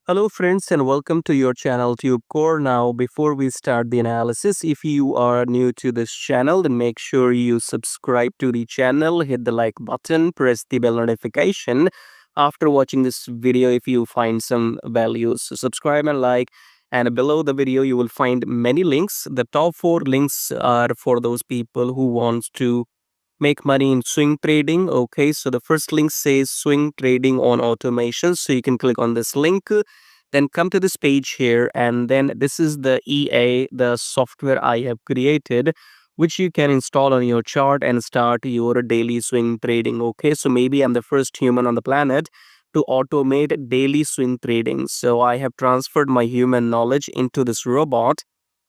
Hello friends and welcome to your channel TubeCore. Now before we start the analysis, if you are new to this channel, then make sure you subscribe to the channel, hit the like button, press the bell notification. After watching this video, if you find some values, so subscribe and like. And below the video, you will find many links. The top 4 links are for those people who wants to make money in swing trading. Okay, so the first link says swing trading on automation, so you can click on this link, then come to this page here, and then this is the the software I have created, which you can install on your chart and start your daily swing trading. Okay, so maybe I'm the first human on the planet to automate daily swing trading, so I have transferred my human knowledge into this robot,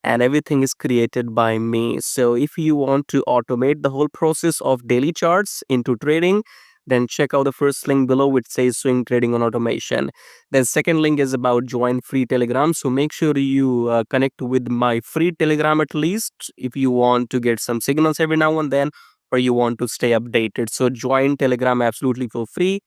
and everything is created by me. So if you want to automate the whole process of daily charts into trading, then check out the first link below which says swing trading on automation. Then second link is about join free Telegram. So make sure you connect with my free Telegram at least if you want to get some signals every now and then, or you want to stay updated. So join Telegram absolutely for free.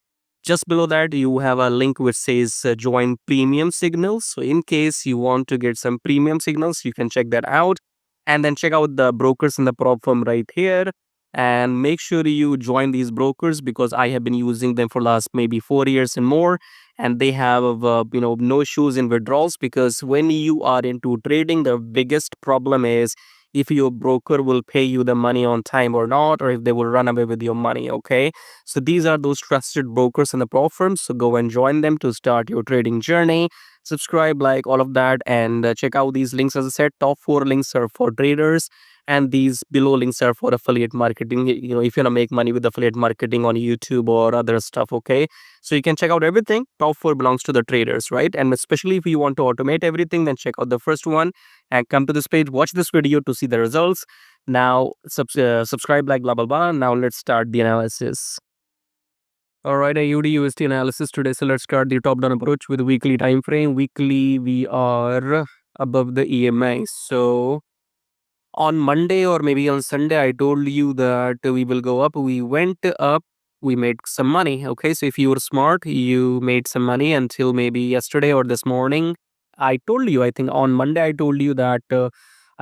Just below that, you have a link which says join premium signals. So in case you want to get some premium signals, you can check that out. And then check out the brokers in the prop firm right here. And make sure you join these brokers because I have been using them for last maybe 4 years and more. And they have, no issues in withdrawals, because when you are into trading, the biggest problem is if your broker will pay you the money on time or not, or if they will run away with your money. Okay, so these are those trusted brokers in the pro firms. So go and join them to start your trading journey. Subscribe, like all of that, and check out these links. As I said, top 4 links are for traders, and these below links are for affiliate marketing. If you want to make money with affiliate marketing on YouTube or other stuff. Okay, so you can check out everything. Top 4 belongs to the traders, right? And especially if you want to automate everything, then check out the first one and come to this page. Watch this video to see the results. Now subscribe, like blah blah blah. Now let's start the analysis. All right, AUDUSD analysis today. So let's start the top-down approach with weekly time frame. Weekly, we are above the EMA. So on Monday or maybe on Sunday, I told you that we will go up. We went up. We made some money. Okay, so if you were smart, you made some money until maybe yesterday or this morning. I told you, I think on Monday, I told you that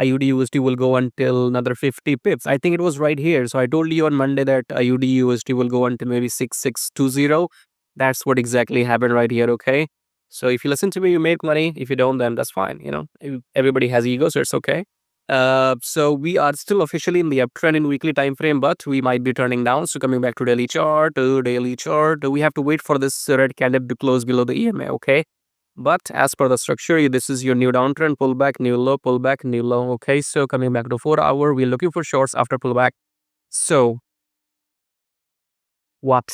IUD will go until another 50 pips. I think it was right here. So I told you on Monday that IUD will go until maybe 6620. That's what exactly happened right here. Okay, so if you listen to me, you make money. If you don't, then that's fine. Everybody has ego, so it's okay. So we are still officially in the uptrend in weekly time frame, but we might be turning down. So coming back to daily chart, we have to wait for this red candle to close below the EMA. Okay, but as per the structure, this is your new downtrend, pullback, new low, pullback, new low. Okay, so coming back to 4-hour, we're looking for shorts after pullback. So what?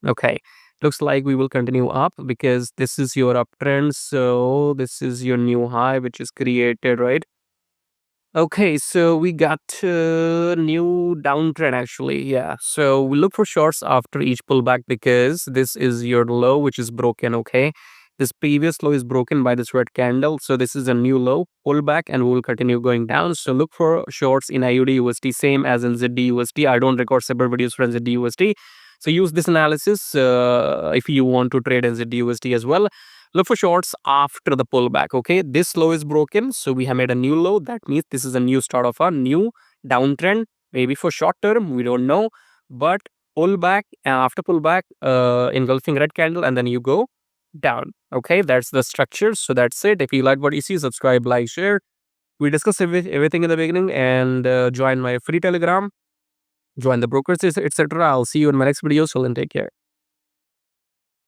Okay, looks like we will continue up because this is your uptrend. So this is your new high which is created, right? Okay, so we got new downtrend actually. Yeah, so we look for shorts after each pullback because this is your low which is broken. Okay, this previous low is broken by this red candle, so this is a new low pullback and we will continue going down. So look for shorts in IUD same as in ZD I don't record separate videos for ZD so use this analysis if you want to trade in ZD as well. Look for shorts after the pullback. Okay, this low is broken, so we have made a new low. That means this is a new start of a new downtrend, maybe for short term, we don't know. But pullback, after pullback, engulfing red candle, and then you go down. Okay, that's the structure. So that's it. If you like what you see, subscribe, like, share. We discussed everything in the beginning, and join my free Telegram, join the brokers, etc. I'll see you in my next video. So then take care.